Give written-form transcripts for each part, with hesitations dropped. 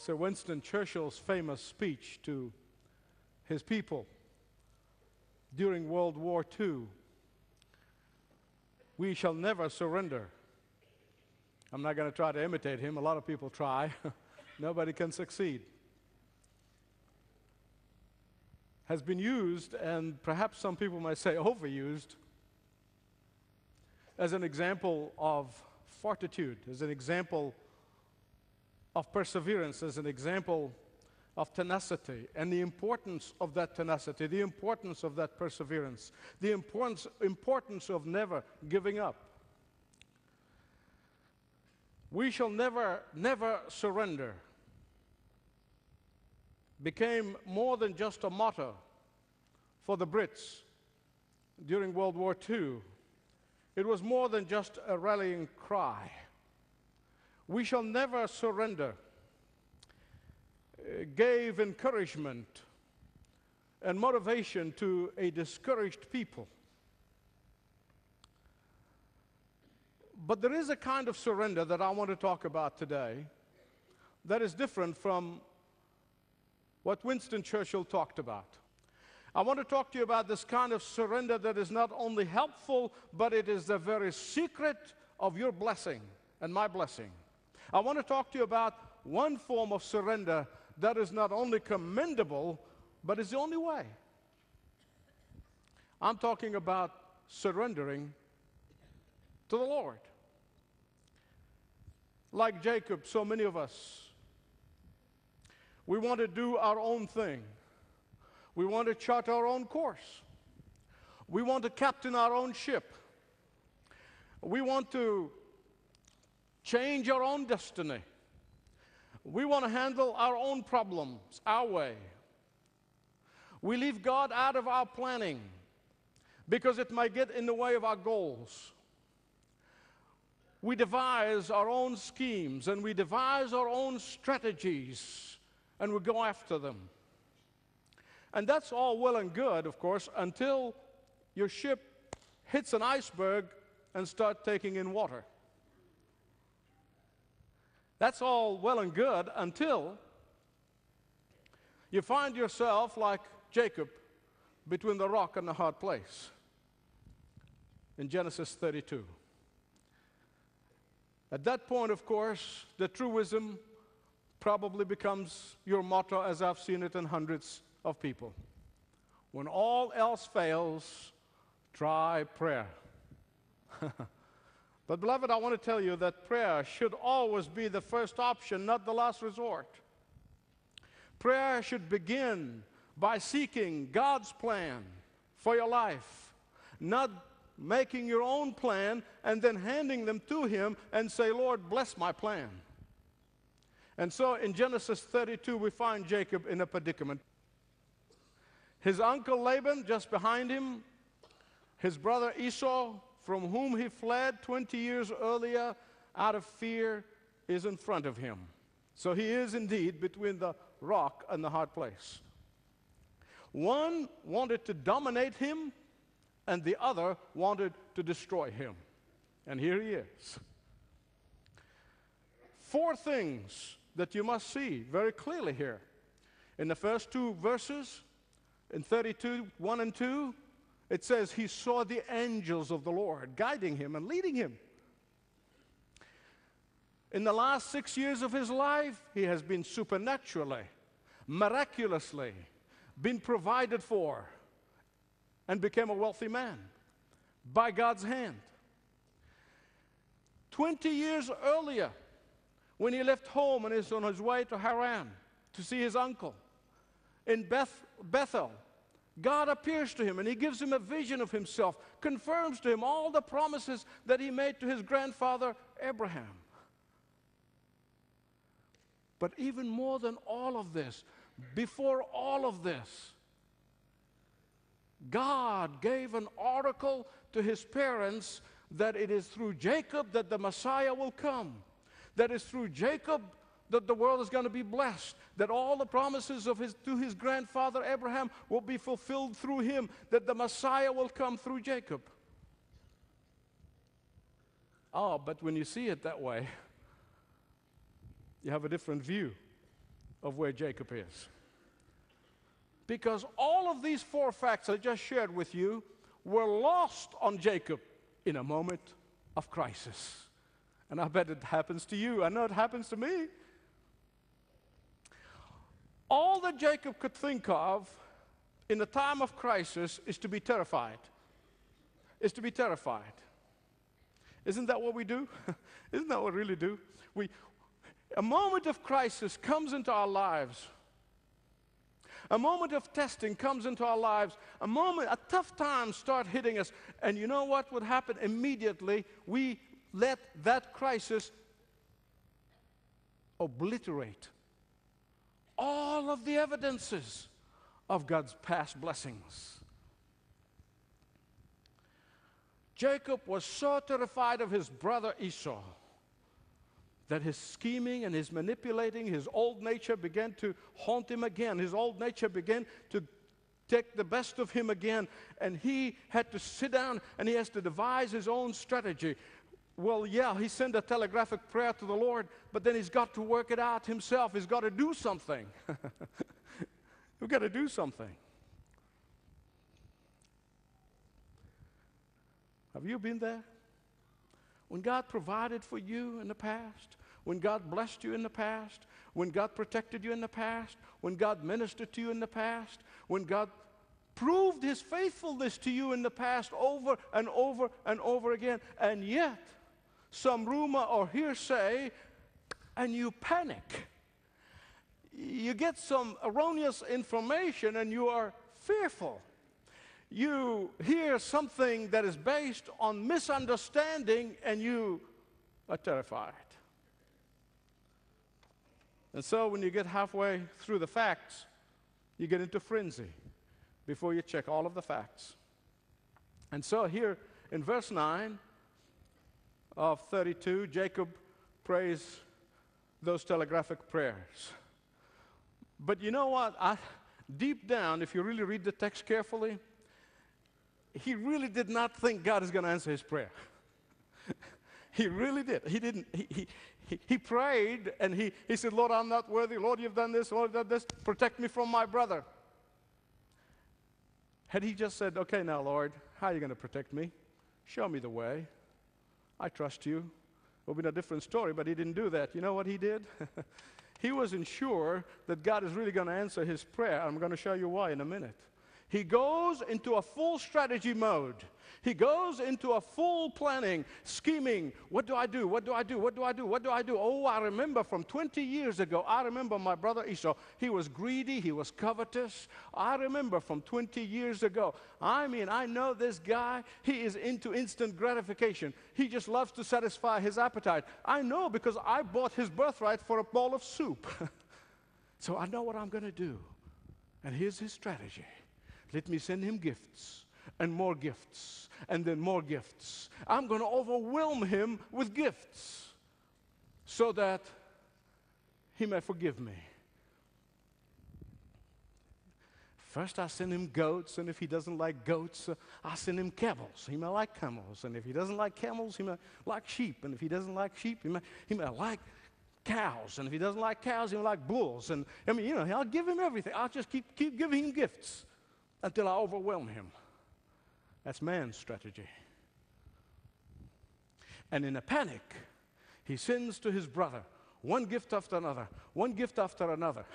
Sir Winston Churchill's famous speech to his people during World War II. We shall never surrender. I'm not going to try to imitate him. A lot of people try. Nobody can succeed. Has been used, and perhaps some people might say overused, as an example of fortitude, as an example of perseverance, as an example of tenacity, and the importance of that tenacity, the importance of that perseverance, the importance of never giving up. We shall never surrender became more than just a motto for the Brits during World War II. It was more than just a rallying cry. We shall never surrender gave encouragement and motivation to a discouraged people. But there is a kind of surrender that I want to talk about today that is different from what Winston Churchill talked about. I want to talk to you about this kind of surrender that is not only helpful, but it is the very secret of your blessing and my blessing. I want to talk to you about one form of surrender that is not only commendable, but is the only way. I'm talking about surrendering to the Lord. Like Jacob, so many of us, we want to do our own thing. We want to chart our own course. We want to captain our own ship. We want to change our own destiny. We want to handle our own problems our way. We leave God out of our planning because it might get in the way of our goals. We devise our own schemes and we devise our own strategies and we go after them. And that's all well and good, of course, until your ship hits an iceberg and starts taking in water. That's all well and good until you find yourself like Jacob between the rock and the hard place in Genesis 32. At that point, of course, the truism probably becomes your motto, as I've seen it in hundreds of people. When all else fails, try prayer. But beloved, I want to tell you that prayer should always be the first option, not the last resort. Prayer should begin by seeking God's plan for your life, not making your own plan and then handing them to Him and say, Lord, bless my plan. And so in Genesis 32, we find Jacob in a predicament. His uncle Laban, just behind him, his brother Esau, from whom he fled 20 years earlier out of fear, is in front of him. So he is indeed between the rock and the hard place. One wanted to dominate him, and the other wanted to destroy him. And here he is. Four things that you must see very clearly here. In the first two verses, in 32, 1 and 2, it says he saw the angels of the Lord guiding him and leading him. In the last 6 years of his life, he has been supernaturally, miraculously, been provided for, and became a wealthy man by God's hand. 20 years earlier, when he left home and is on his way to Haran to see his uncle, in Bethel, God appears to him and He gives him a vision of himself, confirms to him all the promises that He made to his grandfather Abraham. But even more than all of this, before all of this, God gave an oracle to His parents that it is through Jacob that the Messiah will come. That is through Jacob that the world is going to be blessed, that all the promises to his grandfather Abraham will be fulfilled through him, that the Messiah will come through Jacob. Oh, but when you see it that way, you have a different view. of where Jacob is. Because all of these four facts I just shared with you were lost on Jacob in a moment of crisis. And I bet it happens to you. I know it happens to me. All that Jacob could think of in a time of crisis is to be terrified. Is to be terrified. Isn't that what we do? Isn't that what we really do? A moment of crisis comes into our lives. A moment of testing comes into our lives. A tough time start hitting us. And you know what would happen immediately? We let that crisis obliterate all of the evidences of God's past blessings. Jacob was so terrified of his brother Esau that his scheming and his manipulating, his old nature began to haunt him again. His old nature began to take the best of him again, and he had to sit down and he has to devise his own strategy. Well, yeah, he sent a telegraphic prayer to the Lord, but then he's got to work it out himself. He's got to do something. We've got to do something. Have you been there? When God provided for you in the past, when God blessed you in the past, when God protected you in the past, when God ministered to you in the past, when God proved His faithfulness to you in the past over and over and over again, and yet some rumor or hearsay, and you panic. You get some erroneous information and you are fearful. You hear something that is based on misunderstanding and you are terrified. And so when you get halfway through the facts, you get into frenzy before you check all of the facts. And so here in verse 9 of 32, Jacob prays those telegraphic prayers. But you know what? Deep down, if you really read the text carefully, he really did not think God is going to answer his prayer. He really did. He didn't. He prayed and he said, Lord, I'm not worthy. Lord, you've done this. Lord, you've done this. Protect me from my brother. Had he just said, okay, now, Lord, how are you going to protect me? Show me the way. I trust you. It would be a different story, but he didn't do that. You know what he did? He wasn't sure that God is really going to answer his prayer. I'm going to show you why in a minute. He goes into a full strategy mode. He goes into a full planning, scheming. What do I do? What do I do? What do I do? What do I do? Oh, I remember from 20 years ago, I remember my brother Esau. He was greedy. He was covetous. I remember from 20 years ago. I mean, I know this guy. He is into instant gratification. He just loves to satisfy his appetite. I know because I bought his birthright for a bowl of soup. So I know what I'm going to do. And here's his strategy. Let me send him gifts, and more gifts, and then more gifts. I'm going to overwhelm him with gifts so that he may forgive me. First, I send him goats, and if he doesn't like goats, I send him camels. He may like camels, and if he doesn't like camels, he may like sheep, and if he doesn't like sheep, he may like cows, and if he doesn't like cows, he may like bulls. And I mean, you know, I'll give him everything. I'll just keep giving him gifts until I overwhelm him. That's man's strategy. And in a panic, he sends to his brother one gift after another, one gift after another.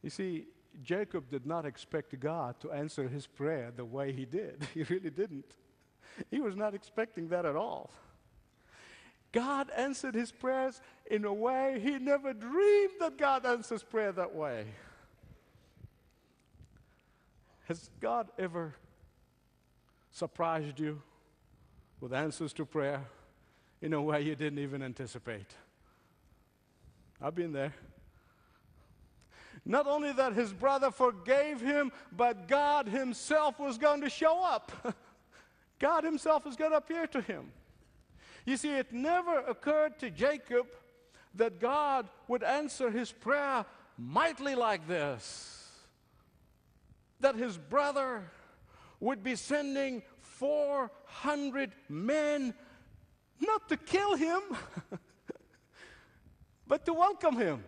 You see, Jacob did not expect God to answer his prayer the way he did. He really didn't. He was not expecting that at all. God answered his prayers in a way he never dreamed that God answers prayer that way. Has God ever surprised you with answers to prayer in a way you didn't even anticipate? I've been there. Not only that his brother forgave him, but God himself was going to show up. God himself was going to appear to him. You see, it never occurred to Jacob that God would answer his prayer mightily like this. That his brother would be sending 400 men, not to kill him, but to welcome him.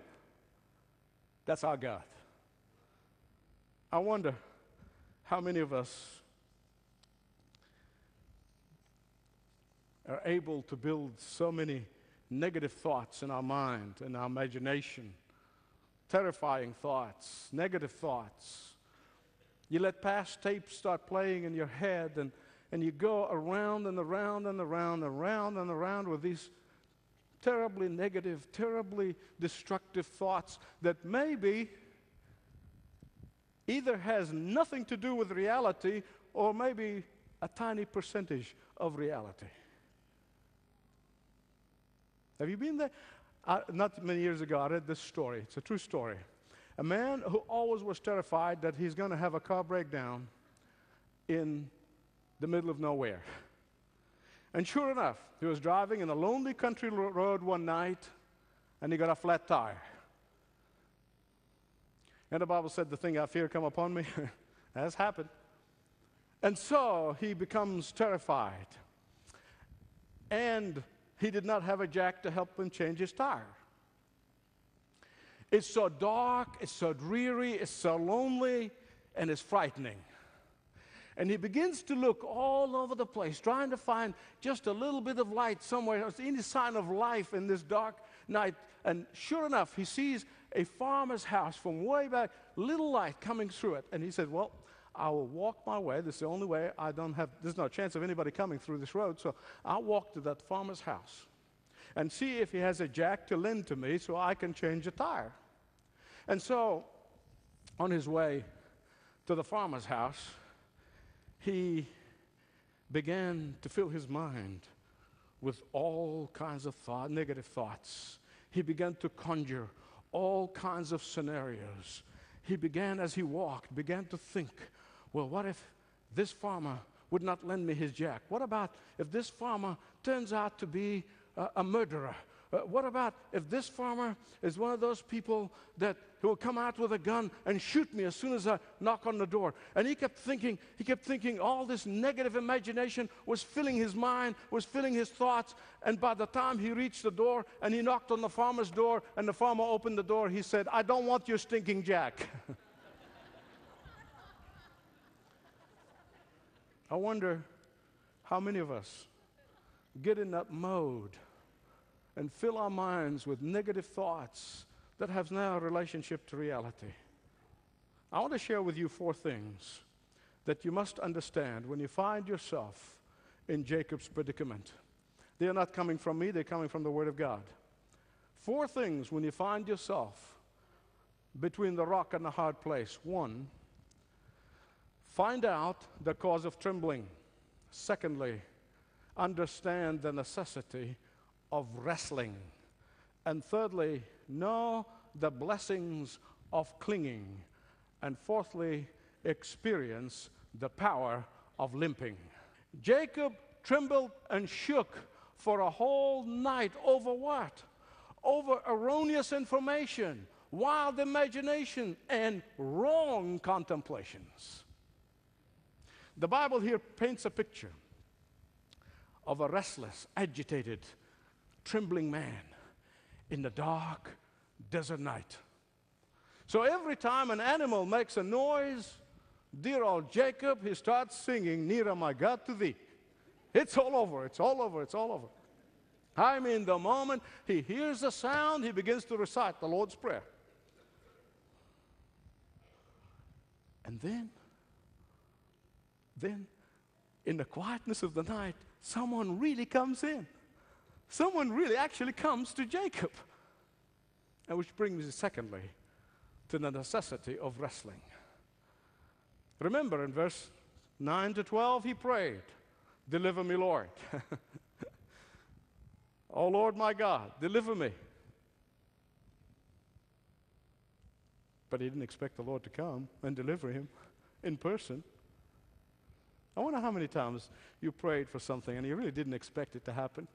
That's our God. I wonder how many of us are able to build so many negative thoughts in our mind, in our imagination, terrifying thoughts, negative thoughts. You let past tapes start playing in your head, and you go around and around and around, around and around with these terribly negative, terribly destructive thoughts that maybe either has nothing to do with reality or maybe a tiny percentage of reality. Have you been there? Not many years ago, I read this story. It's a true story. A man who always was terrified that he's going to have a car breakdown in the middle of nowhere. And sure enough, he was driving in a lonely country road one night, and he got a flat tire. And the Bible said, the thing I fear come upon me. Has happened. And so he becomes terrified. And he did not have a jack to help him change his tire. It's so dark, it's so dreary, it's so lonely, and it's frightening. And he begins to look all over the place, trying to find just a little bit of light somewhere, any sign of life in this dark night. And sure enough, he sees a farmer's house from way back, little light coming through it. And he said, well, I will walk my way. This is the only way. There's no chance of anybody coming through this road. So I'll walk to that farmer's house and see if he has a jack to lend to me so I can change a tire. And so on his way to the farmer's house, he began to fill his mind with all kinds of negative thoughts. He began to conjure all kinds of scenarios. He began, as he walked, began to think, well, what if this farmer would not lend me his jack? What about if this farmer turns out to be a murderer? What about if this farmer is one of those people who will come out with a gun and shoot me as soon as I knock on the door? And he kept thinking all this negative imagination was filling his mind, was filling his thoughts. And by the time he reached the door and he knocked on the farmer's door and the farmer opened the door, he said, I don't want your stinking jack. I wonder how many of us get in that mode and fill our minds with negative thoughts that have now a relationship to reality. I want to share with you 4 things that you must understand when you find yourself in Jacob's predicament. They are not coming from me, they're coming from the Word of God. 4 things when you find yourself between the rock and the hard place. 1, find out the cause of trembling. Secondly, understand the necessity of wrestling. And thirdly, know the blessings of clinging. And fourthly, experience the power of limping. Jacob trembled and shook for a whole night over what? Over erroneous information, wild imagination, and wrong contemplations. The Bible here paints a picture of a restless, agitated, trembling man in the dark desert night. So every time an animal makes a noise, dear old Jacob, he starts singing, nearer my God to thee. It's all over, it's all over, it's all over. I mean, the moment he hears the sound, he begins to recite the Lord's Prayer. And then, in the quietness of the night, someone really comes in. Someone really actually comes to Jacob. And which brings me, secondly, to the necessity of wrestling. Remember, in verse 9 to 12, he prayed, deliver me, Lord. Oh, Lord, my God, deliver me. But he didn't expect the Lord to come and deliver him in person. I wonder how many times you prayed for something and you really didn't expect it to happen.